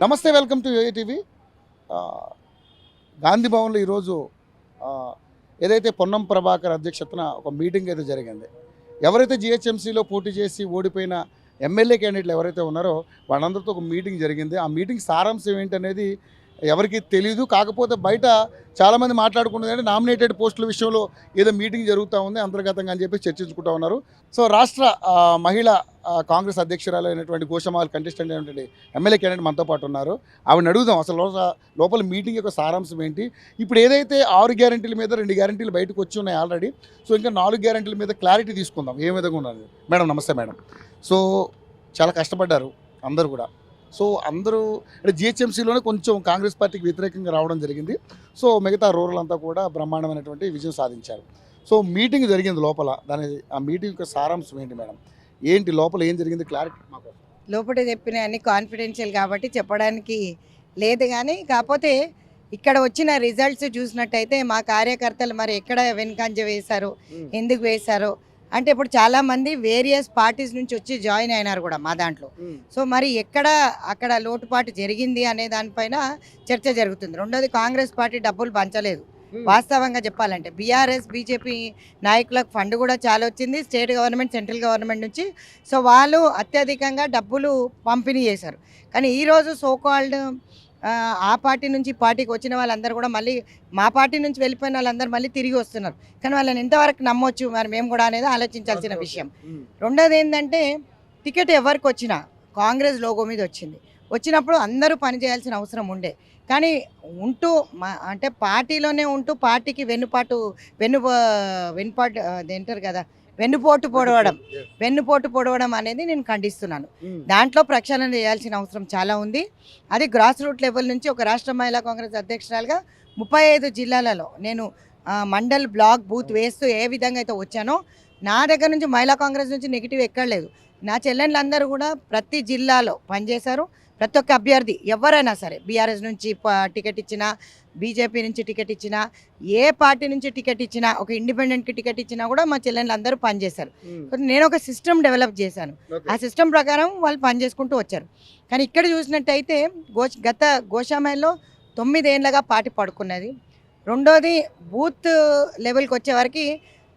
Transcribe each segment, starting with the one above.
నమస్తే, welcome to ATV. Gandhi భవన్లో ఈరోజు ఏదైతే పొన్నం ప్రభాకర్ అధ్యక్షతన ఒక మీటింగ్ అయితే జరిగింది. ఎవరైతే జిహెచ్ఎంసీలో పోటీ చేసి ఓడిపోయిన ఎమ్మెల్యే క్యాండిడేట్లు ఎవరైతే ఉన్నారో వాళ్ళందరితో ఒక మీటింగ్ జరిగింది. ఆ మీటింగ్ సారాంశం ఏంటనేది ఎవరికి తెలియదు. కాకపోతే బయట చాలామంది మాట్లాడుకున్నది అంటే నామినేటెడ్ పోస్టుల విషయంలో ఏదో మీటింగ్ జరుగుతూ ఉంది అంతర్గతంగా అని చెప్పి చర్చించుకుంటూ ఉన్నారు. సో రాష్ట్ర మహిళా కాంగ్రెస్ అధ్యక్షురాలైనటువంటి గోషమాల్ కంటెస్టెంట్ అయినటువంటి ఎమ్మెల్యే క్యాండిడేట్ మనతో పాటు ఉన్నారు. ఆవిడని అడుగుదాం అసలు లోపల మీటింగ్ యొక్క సారాంశం ఏంటి. ఇప్పుడు ఏదైతే 6 గ్యారెంటీల మీద 2 గ్యారెంటీలు బయటకు వచ్చి ఉన్నాయి ఆల్రెడీ. సో ఇంకా 4 గ్యారెంటీల మీద క్లారిటీ తీసుకుందాం ఏ విధంగా ఉన్నది. మేడం నమస్తే మేడం. సో చాలా కష్టపడ్డారు అందరూ కూడా. సో అందరూ అంటే జిహెచ్ఎంసీలోనే కొంచెం కాంగ్రెస్ పార్టీకి వ్యతిరేకంగా రావడం జరిగింది. సో మిగతా రూరల్ అంతా కూడా బ్రహ్మాండమైనటువంటి విజయం సాధించారు. సో మీటింగ్ జరిగింది లోపల, ఆ మీటింగ్ యొక్క సారాంశం ఏంటి మేడం? ఏంటి లోపల ఏం జరిగింది క్లారిటీ మాకు? లోపల చెప్పిన అన్ని కాన్ఫిడెన్షియల్ కాబట్టి చెప్పడానికి లేదు. కానీ కాకపోతే ఇక్కడ వచ్చిన రిజల్ట్స్ చూసినట్టయితే మా కార్యకర్తలు మరి ఎక్కడ వెనుకంజ వేశారు, ఎందుకు వేశారు అంటే ఇప్పుడు చాలామంది వేరియస్ పార్టీస్ నుంచి వచ్చి జాయిన్ అయినారు కూడా మా దాంట్లో. సో మరి ఎక్కడ అక్కడ లోటుపాటు జరిగింది అనే దానిపైన చర్చ జరుగుతుంది. రెండోది కాంగ్రెస్ పార్టీ డబ్బులు పంచలేదు వాస్తవంగా చెప్పాలంటే. బీఆర్ఎస్ బీజేపీ నాయకులకు ఫండ్ కూడా చాలా వచ్చింది స్టేట్ గవర్నమెంట్ సెంట్రల్ గవర్నమెంట్ నుంచి. సో వాళ్ళు అత్యధికంగా డబ్బులు పంపిణీ చేశారు. కానీ ఈరోజు సోకాల్డ్ ఆ పార్టీ నుంచి పార్టీకి వచ్చిన వాళ్ళందరూ కూడా మళ్ళీ మా పార్టీ నుంచి వెళ్ళిపోయిన వాళ్ళందరూ మళ్ళీ తిరిగి వస్తున్నారు. కానీ వాళ్ళని ఎంతవరకు నమ్మొచ్చు మరి మేము కూడా అనేది ఆలోచించాల్సిన విషయం. రెండోది ఏంటంటే టికెట్ ఎవరికి వచ్చినా కాంగ్రెస్ లోగో మీద వచ్చినప్పుడు అందరూ పనిచేయాల్సిన అవసరం ఉండే. కానీ ఉంటూ అంటే పార్టీలోనే ఉంటూ పార్టీకి వెన్నుపాటు అదేంటారు కదా వెన్నుపోటు పొడవడం అనేది నేను ఖండిస్తున్నాను. దాంట్లో ప్రక్షాళన చేయాల్సిన అవసరం చాలా ఉంది. అది గ్రాస్ రూట్ లెవెల్ నుంచి ఒక రాష్ట్ర మహిళా కాంగ్రెస్ అధ్యక్షురాలుగా 35 జిల్లాలలో నేను మండల్ బ్లాక్ బూత్ వేస్తూ ఏ విధంగా అయితే వచ్చానో నా దగ్గర నుంచి మహిళా కాంగ్రెస్ నుంచి నెగిటివ్ ఎక్కడలేదు. నా చెల్లెళ్ళందరూ కూడా ప్రతి జిల్లాలో పనిచేశారు. ప్రతి ఒక్క అభ్యర్థి ఎవరైనా సరే బీఆర్ఎస్ నుంచి టికెట్ ఇచ్చినా, బీజేపీ నుంచి టికెట్ ఇచ్చినా, ఏ పార్టీ నుంచి టికెట్ ఇచ్చినా, ఒక ఇండిపెండెంట్కి టికెట్ ఇచ్చినా కూడా మా చెల్లెళ్ళు అందరూ పనిచేశారు. నేను ఒక సిస్టమ్ డెవలప్ చేశాను. ఆ సిస్టమ్ ప్రకారం వాళ్ళు పనిచేసుకుంటూ వచ్చారు. కానీ ఇక్కడ చూసినట్టయితే గత గోషామైల్లో 9 ఏళ్ళగా పార్టీ పడుకున్నది. రెండోది బూత్ లెవెల్కి వచ్చేవరకు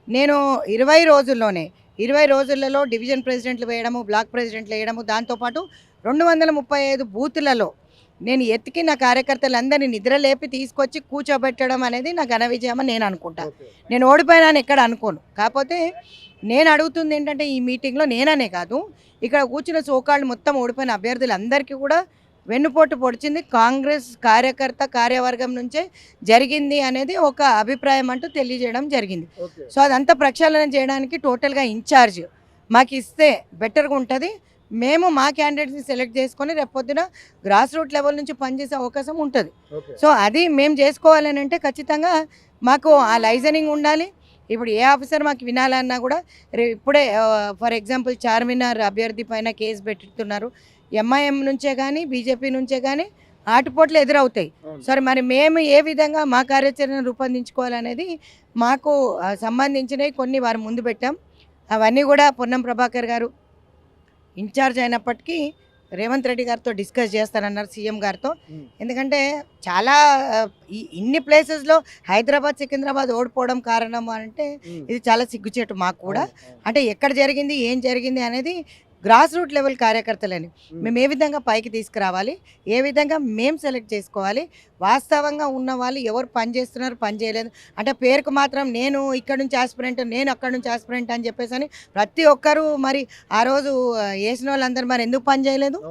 నేను 20 రోజులలో డివిజన్ ప్రెసిడెంట్లు వేయడము, బ్లాక్ ప్రెసిడెంట్లు వేయడము, దాంతోపాటు 235 బూతులలో నేను ఎత్తికి నా కార్యకర్తలందరినీ నిద్రలేపి తీసుకొచ్చి కూర్చోబెట్టడం అనేది నా ఘన విజయం అని నేను అనుకుంటా. నేను ఓడిపోయినాను ఎక్కడ అనుకోను. కాకపోతే నేను అడుగుతుంది ఏంటంటే ఈ మీటింగ్లో నేననే కాదు ఇక్కడ కూర్చున్న సోకాళ్ళు మొత్తం ఓడిపోయిన అభ్యర్థులందరికీ కూడా వెన్నుపోటు పొడిచింది కాంగ్రెస్ కార్యకర్త కార్యవర్గం నుంచే జరిగింది అనేది ఒక అభిప్రాయం అంటూ తెలియజేయడం జరిగింది. సో అదంతా ప్రక్షాళన చేయడానికి టోటల్గా ఇన్ఛార్జ్ మాకు ఇస్తే బెటర్గా ఉంటుంది. మేము మా క్యాండిడేట్స్ని సెలెక్ట్ చేసుకొని రేపొద్దున గ్రాస్ రూట్ లెవెల్ నుంచి పనిచేసే అవకాశం ఉంటుంది. సో అది మేము చేసుకోవాలని అంటే ఖచ్చితంగా మాకు ఆ లైజనింగ్ ఉండాలి. ఇప్పుడు ఏ ఆఫీసర్ మాకు వినాలన్నా కూడా ఇప్పుడే ఫర్ ఎగ్జాంపుల్ చార్మినార్ అభ్యర్థి పైన కేసు పెట్టుతున్నారు. ఎంఐఎం నుంచే కానీ బీజేపీ నుంచే కానీ ఆటుపోట్లు ఎదురవుతాయి. సరే మరి మేము ఏ విధంగా మా కార్యాచరణ రూపొందించుకోవాలనేది మాకు సంబంధించినవి కొన్ని వారు ముందు పెట్టాం. అవన్నీ కూడా పొన్నం ప్రభాకర్ గారు ఇన్ఛార్జ్ అయినప్పటికీ రేవంత్ రెడ్డి గారితో డిస్కస్ చేస్తానన్నారు, సీఎం గారితో. ఎందుకంటే చాలా ఇన్ని ప్లేసెస్లో హైదరాబాద్ సికింద్రాబాద్ ఓడిపోవడం కారణం అంటే ఇది చాలా సిగ్గుచేటు మాకు కూడా. అంటే ఎక్కడ జరిగింది ఏం జరిగింది అనేది గ్రాస్ రూట్ లెవెల్ కార్యకర్తలని మేము ఏ విధంగా పైకి తీసుకురావాలి, ఏ విధంగా మేము సెలెక్ట్ చేసుకోవాలి, వాస్తవంగా ఉన్న వాళ్ళు ఎవరు పని చేస్తున్నారు పని చేయలేదు అంటే పేరుకు మాత్రం నేను ఇక్కడ నుంచి ఆస్పిరెంట్ నేను అక్కడ నుంచి ఆస్పిరెంట్ అని చెప్పేసి అని ప్రతి ఒక్కరూ మరి ఆ రోజు వేసిన వాళ్ళందరూ మరి ఎందుకు పని చేయలేదు?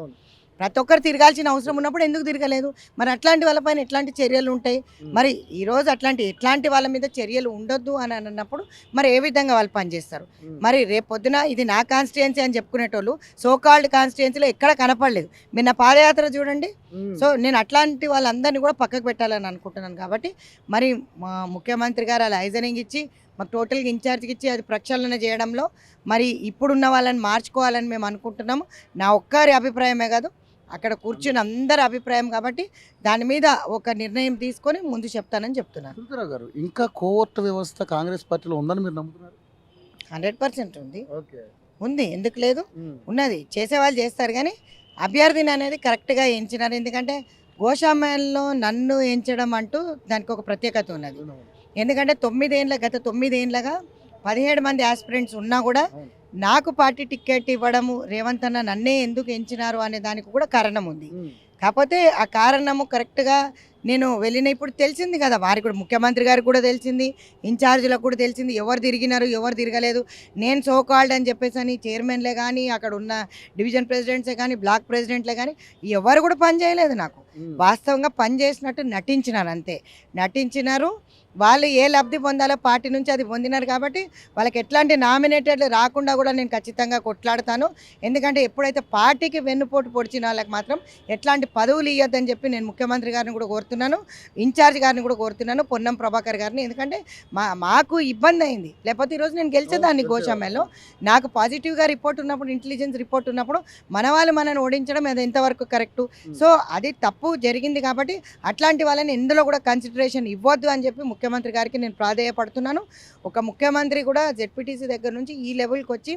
ప్రతి ఒక్కరు తిరగాల్సిన అవసరం ఉన్నప్పుడు ఎందుకు తిరగలేదు? మరి అట్లాంటి వాళ్ళపైన ఎట్లాంటి చర్యలు ఉంటాయి? మరి ఈరోజు ఎట్లాంటి వాళ్ళ మీద చర్యలు ఉండొద్దు అని అన్నప్పుడు మరి ఏ విధంగా వాళ్ళు పనిచేస్తారు? మరి రేపు పొద్దున ఇది నా కాన్స్టిట్యుయెన్సీ అని చెప్పుకునేటోళ్ళు సోకాల్డ్ కాన్స్టిట్యుయెన్సీలో ఎక్కడ కనపడలేదు. మీరు నా పాదయాత్ర చూడండి. సో నేను అట్లాంటి వాళ్ళందరినీ కూడా పక్కకు పెట్టాలని అనుకుంటున్నాను. కాబట్టి మరి మా ముఖ్యమంత్రి గారు అలా లైజనింగ్ ఇచ్చి మాకు టోటల్గా ఇన్ఛార్జ్కి ఇచ్చి అది ప్రక్షాళన చేయడంలో మరి ఇప్పుడున్న వాళ్ళని మార్చుకోవాలని మేము అనుకుంటున్నాము. నా ఒక్కరి అభిప్రాయమే కాదు, అక్కడ కూర్చుని అందరి అభిప్రాయం. కాబట్టి దాని మీద ఒక నిర్ణయం తీసుకొని ముందు చెప్తానని చెప్తున్నాను. సునీతారావు గారు, ఇంకా కోర్టు వ్యవస్థ కాంగ్రెస్ పార్టీలో ఉందని మీరు నమ్ముతున్నారు? 100% ఉంది. ఎందుకు లేదు? ఉన్నది. చేసేవాళ్ళు చేస్తారు. కానీ అభ్యర్థిని అనేది కరెక్ట్గా ఎంచినారు. ఎందుకంటే గోషామహల్లో నన్ను ఎంచడం అంటూ దానికి ఒక ప్రత్యేకత ఉన్నది. ఎందుకంటే గత 9 ఏండ్లుగా 17 మంది ఆస్పిరెంట్స్ ఉన్నా కూడా నాకు పార్టీ టికెట్ ఇవ్వడము, రేవంత్ అన్న నన్నే ఎందుకు ఎంచినారు అనే దానికి కూడా కారణం ఉంది. కాకపోతే ఆ కారణము కరెక్ట్గా నేను వెళ్ళిన ఇప్పుడు తెలిసింది కదా, వారికి కూడా ముఖ్యమంత్రి గారికి కూడా తెలిసింది, ఇన్ఛార్జీలకు కూడా తెలిసింది ఎవరు తిరిగినారు ఎవరు తిరగలేదు. నేను సో కాల్డ్ అని చెప్పేసి అని చైర్మన్లే కానీ అక్కడ ఉన్న డివిజన్ ప్రెసిడెంట్సే కానీ బ్లాక్ ప్రెసిడెంట్లే కానీ ఎవరు కూడా పని చేయలేదు. నాకు వాస్తవంగా పని చేసినట్టు నటించినారు, అంతే నటించినారు. వాళ్ళు ఏ లబ్ధి పొందాలో పార్టీ నుంచి అది పొందినారు కాబట్టి వాళ్ళకి ఎట్లాంటి నామినేటెడ్లు రాకుండా కూడా నేను ఖచ్చితంగా కొట్లాడతాను. ఎందుకంటే ఎప్పుడైతే పార్టీకి వెన్నుపోటు పొడిచిన వాళ్ళకి మాత్రం ఎట్లాంటి పదవులు ఇవ్వద్దని చెప్పి నేను ముఖ్యమంత్రి గారిని కూడా కోరుతున్నాను, ఇన్ఛార్జ్ గారిని కూడా కోరుతున్నాను, పొన్నం ప్రభాకర్ గారిని. ఎందుకంటే మాకు ఇబ్బంది అయింది, లేకపోతే ఈరోజు నేను గెలిచేదాన్ని గోషామహల్లో. నాకు పాజిటివ్గా రిపోర్ట్ ఉన్నప్పుడు, ఇంటెలిజెన్స్ రిపోర్ట్ ఉన్నప్పుడు మన వాళ్ళు మనల్ని ఓడించడం అది ఎంతవరకు కరెక్టు. సో అది తప్పు జరిగింది కాబట్టి అట్లాంటి వాళ్ళని ఎందులో కూడా కన్సిడరేషన్ ఇవ్వద్దు అని చెప్పి ముఖ్యమంత్రి గారికి నేను ప్రాధేయపడుతున్నాను. ఒక ముఖ్యమంత్రి కూడా జెడ్పీటీసీ దగ్గర నుంచి ఈ లెవెల్కి వచ్చి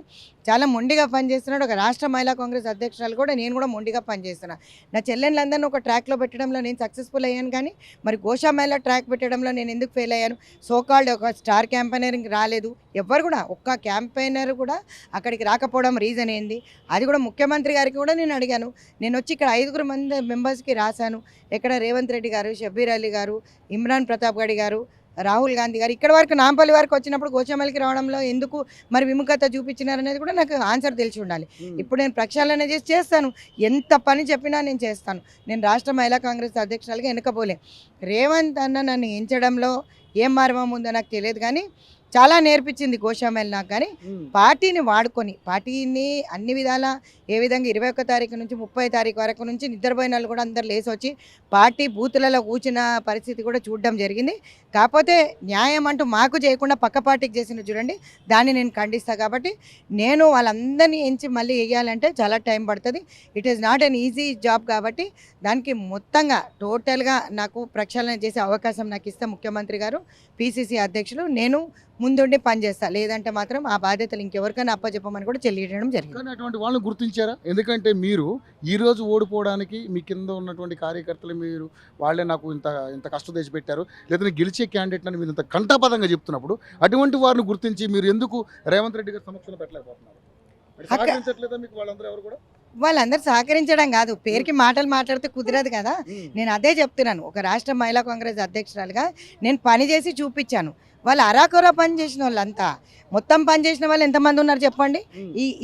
చాలా మొండిగా పనిచేస్తున్నాడు. ఒక రాష్ట్ర మహిళా కాంగ్రెస్ అధ్యక్షురాలు కూడా నేను కూడా మొండిగా పనిచేస్తున్నాను. నా చెల్లెళ్ళందరినీ ఒక ట్రాక్లో పెట్టడంలో నేను సక్సెస్ఫుల్ అయ్యాను, కానీ మరి గోషామహల్లో ట్రాక్ పెట్టడంలో నేను ఎందుకు ఫెయిల్ అయ్యాను? సోకాల్డ్ ఒక స్టార్ క్యాంపెయినరింగ్ రాలేదు, ఎవ్వరు కూడా ఒక్క క్యాంపెయినర్ కూడా అక్కడికి రాకపోవడం రీజన్ ఏంది? అది కూడా ముఖ్యమంత్రి గారికి కూడా నేను అడిగాను. నేను వచ్చి ఇక్కడ 5 మంది మెంబర్స్కి రాశాను. ఎక్కడ రేవంత్ రెడ్డి గారు, షబ్బీర్ అలీ గారు, ఇమ్రాన్ ప్రతాప్ గడి గారు, రాహుల్ గాంధీ గారు ఇక్కడ వరకు నాంపల్లి వరకు వచ్చినప్పుడు గోషామహల్కి రావడంలో ఎందుకు మరి విముఖత చూపించినారనేది కూడా నాకు ఆన్సర్ తెలిసి ఉండాలి. ఇప్పుడు నేను ప్రక్షాళన చేస్తాను, ఎంత పని చెప్పినా నేను చేస్తాను. నేను రాష్ట్ర మహిళా కాంగ్రెస్ అధ్యక్షురాలుగా వెనుకపోలే. రేవంత్ అన్న నన్ను ఎంచడంలో ఏం మర్మం ఉందో నాకు తెలియదు, కానీ చాలా నేర్పించింది గోషామహల్ నాకు. కానీ పార్టీని వాడుకొని పార్టీని అన్ని విధాలా ఏ విధంగా 21 తారీఖు నుంచి 30 తారీఖు వరకు నుంచి నిద్రపోయిన వాళ్ళు కూడా అందరు లేచి వచ్చి పార్టీ బూతులలో కూర్చున్న పరిస్థితి కూడా చూడడం జరిగింది. కాకపోతే న్యాయం అంటూ మాకు చేయకుండా పక్క పార్టీకి చేసిన చూడండి, దాన్ని నేను ఖండిస్తాను. కాబట్టి నేను వాళ్ళందరినీ ఎంచి మళ్ళీ వేయాలంటే చాలా టైం పడుతుంది. It is not an easy job. కాబట్టి దానికి మొత్తంగా టోటల్గా నాకు ప్రక్షాళన చేసే అవకాశం నాకు ఇస్తే ముఖ్యమంత్రి గారు, పిసిసి అధ్యక్షులు, నేను ముందుండి పనిచేస్తా. లేదంటే మాత్రం ఆ బాధ్యతలు ఇంకెవరికైనా అప్పచెప్పమని కూడా చెల్లియడం జరిగింది. కానీ అటువంటి వాళ్ళని గుర్తించారా? ఎందుకంటే మీరు ఈరోజు ఓడిపోవడానికి మీ కింద ఉన్నటువంటి కార్యకర్తలు మీరు వాళ్ళే నాకు ఇంత కష్టం తెచ్చి పెట్టారు, లేదా గెలిచే క్యాండిడేట్ అని మీరు ఇంత కంఠాపదంగా చెప్తున్నప్పుడు అటువంటి వారిని గుర్తించి మీరు ఎందుకు రేవంత్ రెడ్డి గారి సమక్షంలో పెట్టలేకపోతున్నారు? సహకరించట్లేదా మీకు వాళ్ళందరూ? ఎవరు కూడా వాళ్ళందరూ సహకరించడం కాదు, పేరుకి మాటలు మాట్లాడితే కుదరదు కదా. నేను అదే చెప్తున్నాను, ఒక రాష్ట్ర మహిళా కాంగ్రెస్ అధ్యక్షురాలుగా నేను పని చేసి చూపించాను. వాళ్ళు అరాకొరా పని చేసిన వాళ్ళంతా, మొత్తం పని చేసిన వాళ్ళు ఎంతమంది ఉన్నారు చెప్పండి?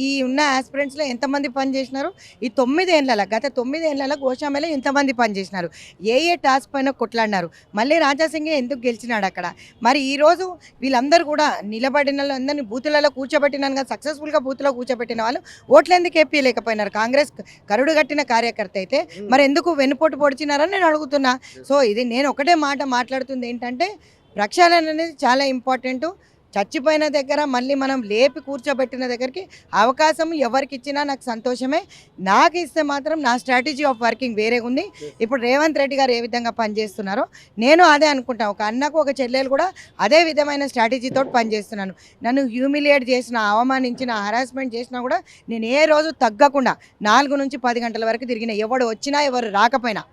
ఈ ఉన్న ఆస్పిరెంట్స్లో ఎంతమంది పని చేసినారు? ఈ 9 ఏళ్ళ గత 9 ఏళ్ళ గోషామహల్లో ఎంతమంది పని చేసినారు? ఏ టాస్క్ పైన కొట్లాడినారు? మళ్ళీ రాజాసింగే ఎందుకు గెలిచినాడు అక్కడ? మరి ఈరోజు వీళ్ళందరూ కూడా నిలబడిన వాళ్ళందరినీ బూతులలో కూర్చోబెట్టినాను కదా, సక్సెస్ఫుల్గా బూత్లో కూర్చోబెట్టిన వాళ్ళు ఓట్లు ఎందుకు ఏపీయలేకపోయినారు? కాంగ్రెస్ కరుడు కట్టిన కార్యకర్త అయితే మరి ఎందుకు వెన్నుపోటు పొడిచినారని నేను అడుగుతున్నా. సో ఇది నేను ఒకటే మాట మాట్లాడుతుంది ఏంటంటే, ప్రక్షాళన అనేది చాలా ఇంపార్టెంటు. చచ్చిపోయిన దగ్గర మళ్ళీ మనం లేపి కూర్చోబెట్టిన దగ్గరికి అవకాశం ఎవరికి ఇచ్చినా నాకు సంతోషమే. నాకు ఇస్తే మాత్రం నా స్ట్రాటజీ ఆఫ్ వర్కింగ్ వేరే ఉంది. ఇప్పుడు రేవంత్ రెడ్డి గారు ఏ విధంగా పనిచేస్తున్నారో నేను అదే అనుకుంటాను. ఒక అన్నకు ఒక చెల్లెలు కూడా అదే విధమైన స్ట్రాటజీతో పనిచేస్తున్నాను. నన్ను హ్యూమిలియేట్ చేసిన, అవమానించిన, హరాస్మెంట్ చేసినా కూడా నేను ఏ రోజు తగ్గకుండా 4 నుంచి 10 గంటల వరకు తిరిగిన. ఎవడు వచ్చినా ఎవరు రాకపోయినా.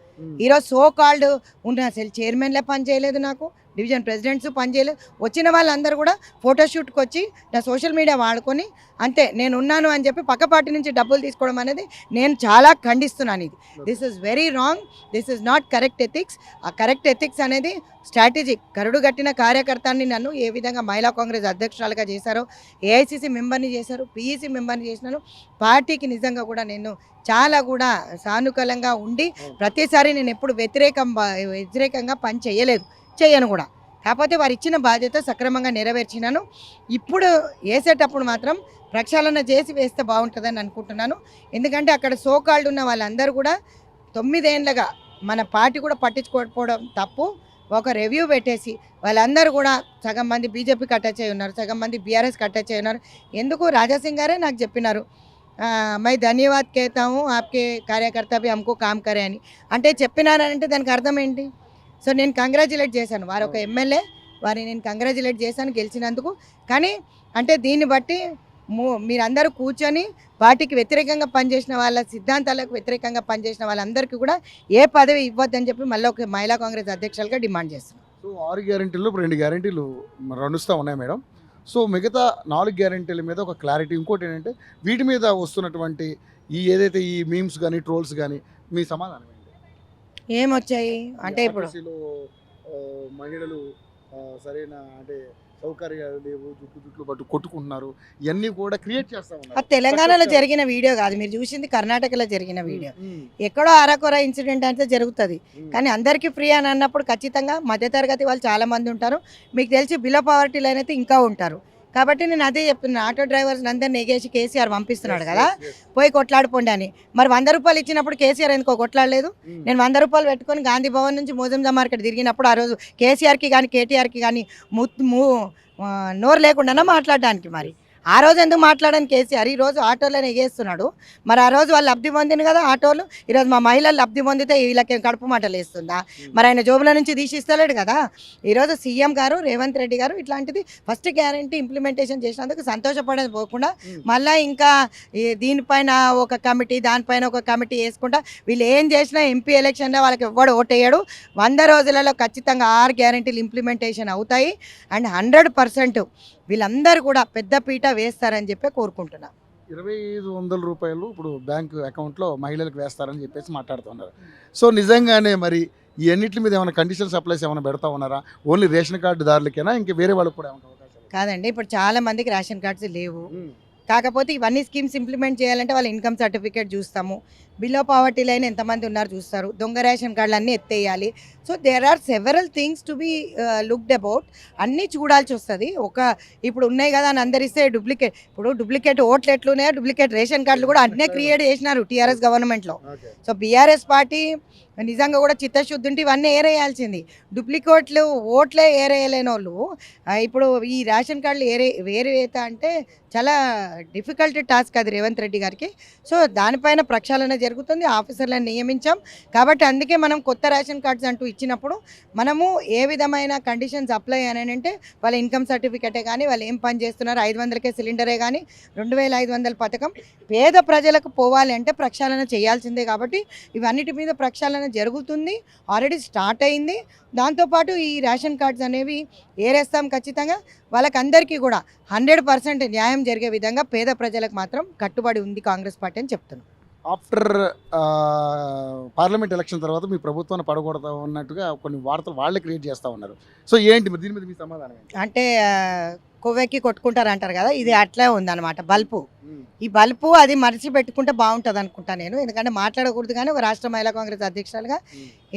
ఈరోజు సో కాల్డ్ ఉన్న చైర్మన్లే పని చేయలేదు, నాకు డివిజన్ ప్రెసిడెంట్స్ పనిచేయలేదు. వచ్చిన వాళ్ళందరూ కూడా ఫోటోషూట్కి వచ్చి నా సోషల్ మీడియా వాడుకొని అంతే నేను ఉన్నాను అని చెప్పి పక్క పార్టీ నుంచి డబ్బులు తీసుకోవడం అనేది నేను చాలా ఖండిస్తున్నాను. ఇది this is very wrong, this is not correct ethics. ఆ కరెక్ట్ ఎథిక్స్ అనేది స్ట్రాటజిక్. కరుడు కట్టిన కార్యకర్తని నన్ను ఏ విధంగా మహిళా కాంగ్రెస్ అధ్యక్షురాలుగా చేశారో, ఏఐసిసి మెంబర్ని చేశారు, పిఈసి మెంబర్ని చేసినాను. పార్టీకి నిజంగా కూడా నేను చాలా కూడా సానుకూలంగా ఉండి ప్రతిసారి నేను ఎప్పుడు వ్యతిరేకంగా పని చేయను కూడా. కాకపోతే వారు ఇచ్చిన బాధ్యత సక్రమంగా నెరవేర్చినాను. ఇప్పుడు వేసేటప్పుడు మాత్రం ప్రక్షాళన చేసి వేస్తే బాగుంటుందని అనుకుంటున్నాను. ఎందుకంటే అక్కడ సోకాల్డ్ ఉన్న వాళ్ళందరూ కూడా 9 ఏళ్ళగా మన పార్టీ కూడా పట్టించుకోకపోవడం తప్పు. ఒక రివ్యూ పెట్టేసి వాళ్ళందరూ కూడా సగం మంది బీజేపీకి అటాచ్ అయి ఉన్నారు, సగం మంది బీఆర్ఎస్కి అటాచ్ అయి ఉన్నారు. ఎందుకు రాజాసింగ్ గారే నాకు చెప్పినారు, మై ధన్యవాద్ कहता हूँ आपके कार्यकर्ता भी हमको काम करे అని. అంటే చెప్పినారంటే దానికి అర్థం ఏంటి? సో నేను కంగ్రాచులేట్ చేశాను, వారు ఒక ఎమ్మెల్యే, వారిని నేను కంగ్రాచులేట్ చేశాను గెలిచినందుకు. కానీ అంటే దీన్ని బట్టి మీరందరూ కూర్చొని వాటికి వ్యతిరేకంగా పనిచేసిన వాళ్ళ సిద్ధాంతాలకు వ్యతిరేకంగా పనిచేసిన వాళ్ళందరికీ కూడా ఏ పదవి ఇవ్వద్దని చెప్పి మళ్ళీ ఒక మహిళా కాంగ్రెస్ అధ్యక్షులుగా డిమాండ్ చేస్తున్నాం. సో 6 గ్యారెంటీలు ఇప్పుడు 2 గ్యారెంటీలు నడుస్తూ ఉన్నాయి మేడం. సో మిగతా 4 గ్యారెంటీల మీద ఒక క్లారిటీ. ఇంకోటి ఏంటంటే వీటి మీద వస్తున్నటువంటి ఏదైతే ఈ మీమ్స్ కానీ ట్రోల్స్ కానీ మీ సమాధానం ఏంటి? ఏమొచ్చాయి అంటే ఇప్పుడు ఆర్టీసీలో మహిళలు సరైన అంటే సౌకర్యాలు లేవు, జుట్లు పట్టు కొట్టుకుంటున్నారు, ఇవన్నీ కూడా క్రియేట్ చేస్తా ఉన్నారు. అది తెలంగాణలో జరిగిన వీడియో కాదు, మీరు చూసింది కర్ణాటకలో జరిగిన వీడియో. ఎక్కడో అరకొర ఇన్సిడెంట్ అంటే జరుగుతుంది, కానీ అందరికీ ఫ్రీ అని అన్నప్పుడు ఖచ్చితంగా మధ్యతరగతి వాళ్ళు చాలా మంది ఉంటారు. మీకు తెలిసి బిలో పవర్టీ లైన్ అయితే ఇంకా ఉంటారు. కాబట్టి నేను అదే చెప్తున్నాను, ఆటో డ్రైవర్స్ అందరిని నెగేసి కేసీఆర్ పంపిస్తున్నాడు కదా, పోయి కొట్లాడిపోండి అని. మరి 100 రూపాయలు ఇచ్చినప్పుడు కేసీఆర్ ఎందుకో కొట్లాడలేదు? నేను 100 రూపాయలు పెట్టుకొని గాంధీ భవన్ నుంచి మోజంజా మార్కెట్ తిరిగినప్పుడు ఆ రోజు కేసీఆర్కి కానీ కేటీఆర్కి కానీ నోరు లేకుండానే మాట్లాడడానికి. మరి ఆ రోజు ఎందుకు మాట్లాడని కేసీఆర్ ఈ రోజు ఆటోలను ఎగేస్తున్నాడు? మరి ఆ రోజు వాళ్ళు లబ్ధి పొందింది కదా ఆటోలు, ఈరోజు మా మహిళలు లబ్ధి పొందితే వీళ్ళకి కడుపు మాటలు వేస్తుందా? మరి ఆయన జోబుల నుంచి తీసిస్తలేడు కదా. ఈరోజు సీఎం గారు రేవంత్ రెడ్డి గారు ఇట్లాంటిది ఫస్ట్ గ్యారంటీ ఇంప్లిమెంటేషన్ చేసినందుకు సంతోషపడేది పోకుండా మళ్ళీ ఇంకా దీనిపైన ఒక కమిటీ దానిపైన ఒక కమిటీ వేసుకుంటా వీళ్ళు ఏం చేసినా ఎంపీ ఎలక్షన్లో వాళ్ళకి ఎవ్వడు ఓటేయడు. 100 రోజులలో ఖచ్చితంగా 6 గ్యారంటీలు ఇంప్లిమెంటేషన్ అవుతాయి. అండ్ 100% వీళ్ళందరూ కూడా పెద్ద పీట వేస్తారని చెప్పి కోరుకుంటున్నా. 2500 రూపాయలు ఇప్పుడు బ్యాంకు అకౌంట్లో మహిళలకు వేస్తారని చెప్పేసి మాట్లాడుతున్నారు. సో నిజంగానే మరి ఈ అన్నింటి మీద ఏమైనా కండిషన్ సప్లైస్ ఏమైనా పెడతా ఉన్నారా? ఓన్లీ రేషన్ కార్డు దారులకేనా, ఇంకా వేరే వాళ్ళకి కూడా ఏమైనా అవకాశం? కాదండి, ఇప్పుడు చాలా మందికి రేషన్ కార్డ్స్ లేవు. కాకపోతే ఇవన్నీ స్కీమ్స్ ఇంప్లిమెంట్ చేయాలంటే వాళ్ళ ఇన్కమ్ సర్టిఫికేట్ చూస్తాము, బిలో పావర్టీ లైన్ ఎంతమంది ఉన్నారు చూస్తారు, దొంగ రేషన్ కార్డులు అన్నీ ఎత్తేయాలి. So there are several things to be looked about. అన్నీ చూడాల్సి వస్తుంది. ఇప్పుడు ఉన్నాయి కదా అని అందరిస్తే డూప్లికేట్ ఓట్లు ఎట్లున్నాయో డూప్లికేట్ రేషన్ కార్డులు కూడా అన్నీ క్రియేట్ చేసినారు టీఆర్ఎస్ గవర్నమెంట్లో. సో బీఆర్ఎస్ పార్టీ నిజంగా కూడా చిత్తశుద్ధి ఉంటే ఇవన్నీ ఏరేయాల్సింది. డూప్లికేట్లు ఓట్లే ఏరేయలేని వాళ్ళు ఇప్పుడు ఈ రేషన్ కార్డులు వేరేత అంటే చాలా డిఫికల్ట్ టాస్క్ అది రేవంత్ రెడ్డి గారికి. సో దానిపైన ప్రక్షాళన జరుగుతుంది, ఆఫీసర్లను నియమించాం. కాబట్టి అందుకే మనం కొత్త రేషన్ కార్డ్స్ అంటూ ఇచ్చినప్పుడు మనము ఏ విధమైన కండిషన్స్ అప్లై అని అంటే వాళ్ళ ఇన్కమ్ సర్టిఫికేటే కానీ వాళ్ళు ఏం పని చేస్తున్నారు, 500కే సిలిండరే కానీ 2500 పథకం పేద ప్రజలకు పోవాలి అంటే ప్రక్షాళన చేయాల్సిందే. కాబట్టి ఇవన్నిటి మీద ప్రక్షాళన జరుగుతుంది, ఆల్రెడీ స్టార్ట్ అయింది. దాంతోపాటు ఈ రేషన్ కార్డ్స్ అనేవి ఏరేస్తాం ఖచ్చితంగా. వాళ్ళకందరికీ కూడా 100% న్యాయం జరిగే విధంగా పేద ప్రజలకు మాత్రం కట్టుబడి ఉంది కాంగ్రెస్ పార్టీ అని చెప్తున్నాం. ఆఫ్టర్ పార్లమెంట్ ఎలక్షన్ తర్వాత మీ ప్రభుత్వాన్ని పడగొడతా ఉన్నట్టుగా కొన్ని వార్తలు వాళ్ళే క్రియేట్ చేస్తూ ఉన్నారు. సో ఏంటి దీని మీద మీ సమాధానం ఏంటి? అంటే కొవ్వెక్కి కొట్టుకుంటారు అంటారు కదా, ఇది అట్లే ఉందన్నమాట. ఈ బల్పు అది మరిచి పెట్టుకుంటే బాగుంటుంది అనుకుంటా నేను. ఎందుకంటే మాట్లాడకూడదు కానీ ఒక రాష్ట్ర మహిళా కాంగ్రెస్ అధ్యక్షులుగా,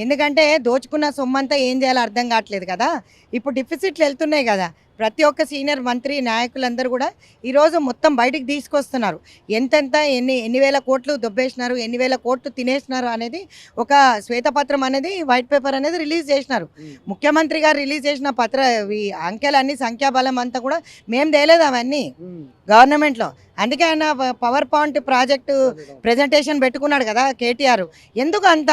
ఎందుకంటే దోచుకున్న సొమ్మంతా ఏం చేయాలో అర్థం కావట్లేదు కదా. ఇప్పుడు డిఫిసిట్లు వెళ్తున్నాయి కదా, ప్రతి ఒక్క సీనియర్ మంత్రి నాయకులందరూ కూడా ఈరోజు మొత్తం బయటికి తీసుకొస్తున్నారు. ఎంతెంత ఎన్ని వేల కోట్లు దొబ్బేసినారు, ఎన్ని వేల కోట్లు తినేసినారు అనేది ఒక శ్వేతపత్రం అనేది, వైట్ పేపర్ అనేది రిలీజ్ చేసినారు. ముఖ్యమంత్రి గారు రిలీజ్ చేసిన అంకెలన్నీ సంఖ్యాబలం అంతా కూడా మేము తేలేదు అవన్నీ గవర్నమెంట్లో. అందుకే ఆయన పవర్ పాయింట్ ప్రాజెక్టు ప్రెజెంటేషన్ పెట్టుకున్నాడు కదా కేటీఆర్. ఎందుకు అంత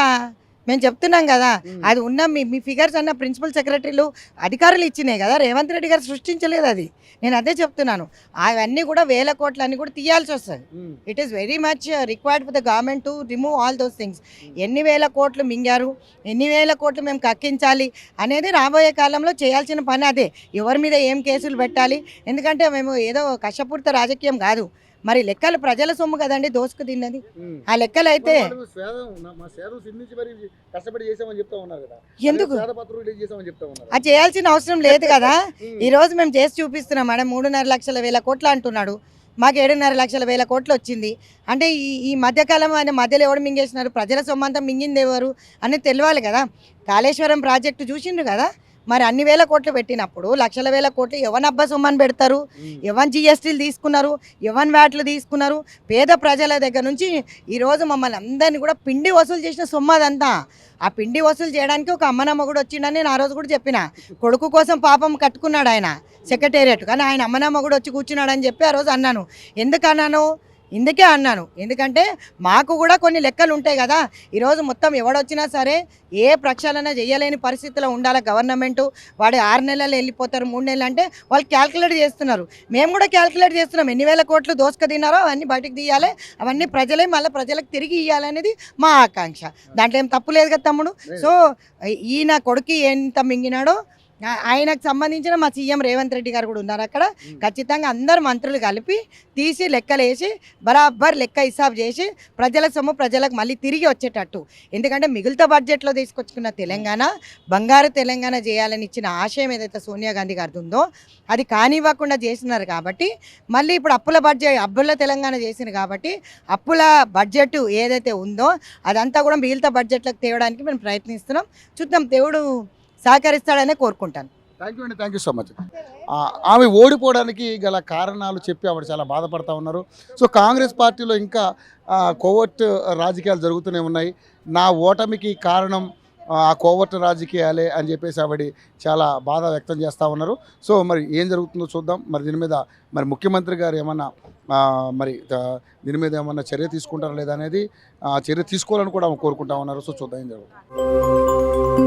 మేము చెప్తున్నాం కదా, అది ఉన్న మీ ఫిగర్స్ అన్న ప్రిన్సిపల్ సెక్రటరీలు అధికారులు ఇచ్చినాయి కదా, రేవంత్ రెడ్డి గారు సృష్టించలేదు. అది నేను అదే చెప్తున్నాను. అవన్నీ కూడా వేల కోట్లు అన్నీ కూడా తీయాల్సి వస్తుంది. It is very much required for the government to remove all those things. ఎన్ని వేల కోట్లు మింగారు, ఎన్ని వేల కోట్లు మేము కక్కించాలి అనేది రాబోయే కాలంలో చేయాల్సిన పని అదే. ఎవరి మీద ఏం కేసులు పెట్టాలి, ఎందుకంటే మేము ఏదో కష్టపూరిత రాజకీయం కాదు. మరి లెక్కలు ప్రజల సొమ్ము కదండి దోసుకు తిన్నది. ఆ లెక్కలు అయితే ఎందుకు అది చేయాల్సిన అవసరం లేదు కదా. ఈ రోజు మేము చేసి చూపిస్తున్నాం మేడం. 3.5 లక్షల కోట్లు అంటున్నాడు, మాకు 7.5 లక్షల కోట్లు వచ్చింది. అంటే ఈ మధ్యకాలం ఆయన మధ్యలో ఎవడు మింగేసినారు, ప్రజల సొమ్ము అంతా మింగింది ఎవరు అనేది తెలియాలి కదా. కాళేశ్వరం ప్రాజెక్టు చూసిండ్రు కదా, మరి అన్ని వేల కోట్లు పెట్టినప్పుడు లక్షల కోట్లు ఎవరి అబ్బా సొమ్మని పెడతారు, ఎవరి జిఎస్టీలు తీసుకున్నారు, ఎవరి వ్యాట్లు తీసుకున్నారు. పేద ప్రజల దగ్గర నుంచి ఈరోజు మమ్మల్ని అందరినీ కూడా పిండి వసూలు చేసిన సొమ్ము అదంతా. ఆ పిండి వసూలు చేయడానికి ఒక అమ్మనమ్మ కూడా వచ్చిండని నేను ఆ రోజు కూడా చెప్పిన. కొడుకు కోసం పాపం కట్టుకున్నాడు ఆయన సెక్రటేరియట్, కానీ ఆయన అమ్మనమ్మ కూడా వచ్చి కూర్చున్నాడు అని చెప్పి ఆ రోజు అన్నాను. ఎందుకన్నాను, ఇందుకే అన్నాను, ఎందుకంటే మాకు కూడా కొన్ని లెక్కలు ఉంటాయి కదా. ఈరోజు మొత్తం ఎవడొచ్చినా సరే ఏ ప్రక్షాళన చేయలేని పరిస్థితిలో ఉండాలి గవర్నమెంట్. వాడు 6 నెలలు వెళ్ళిపోతారు, 3 నెలలు అంటే వాళ్ళు క్యాల్కులేట్ చేస్తున్నారు. మేము కూడా క్యాల్కులేట్ చేస్తున్నాం, ఎన్ని వేల కోట్లు దోసుక తిన్నారో అవన్నీ బయటకు తీయాలి, అవన్నీ ప్రజలే మళ్ళీ ప్రజలకు తిరిగి ఇవ్వాలనేది మా ఆకాంక్ష. దాంట్లో ఏం తప్పు లేదు కదా తమ్ముడు. సో ఈయన కొడుకు ఎంత మింగినాడో ఆయనకు సంబంధించిన మా సీఎం రేవంత్ రెడ్డి గారు కూడా ఉన్నారు అక్కడ. ఖచ్చితంగా అందరు మంత్రులు కలిపి తీసి లెక్కలేసి బరాబర్ లెక్క హిసాబు చేసి ప్రజల సొమ్ము ప్రజలకు మళ్ళీ తిరిగి వచ్చేటట్టు. ఎందుకంటే మిగులుతా బడ్జెట్లో తీసుకొచ్చుకున్న తెలంగాణ బంగారు తెలంగాణ చేయాలని ఇచ్చిన ఆశయం ఏదైతే సోనియా గాంధీ గారిది ఉందో అది కానివ్వకుండా చేసినారు. కాబట్టి మళ్ళీ ఇప్పుడు అప్పుల తెలంగాణ చేసింది కాబట్టి అప్పుల బడ్జెట్ ఏదైతే ఉందో అదంతా కూడా మిగులుతా బడ్జెట్లకు తేవడానికి మేము ప్రయత్నిస్తున్నాం. చూద్దాం, దేవుడు సహకరిస్తాడనే కోరుకుంటాను. థ్యాంక్ యూ అండి, థ్యాంక్ యూ సో మచ్. ఆమె ఓడిపోవడానికి గల కారణాలు చెప్పి ఆవిడ చాలా బాధపడతా ఉన్నారు. సో కాంగ్రెస్ పార్టీలో ఇంకా కోవర్ట్ రాజకీయాలు జరుగుతూనే ఉన్నాయి. నా ఓటమికి కారణం ఆ కోవర్ట్ రాజకీయాలే అని చెప్పేసి ఆవిడ చాలా బాధ వ్యక్తం చేస్తూ ఉన్నారు. సో మరి ఏం జరుగుతుందో చూద్దాం. మరి దీని మీద మరి ముఖ్యమంత్రి గారు ఏమన్నా దీని మీద ఏమన్నా చర్య తీసుకుంటారా లేదా అనేది చర్య తీసుకోవాలని కూడా ఆమె కోరుకుంటా ఉన్నారు. సో చూద్దాం ఏం జరుగుతుంది.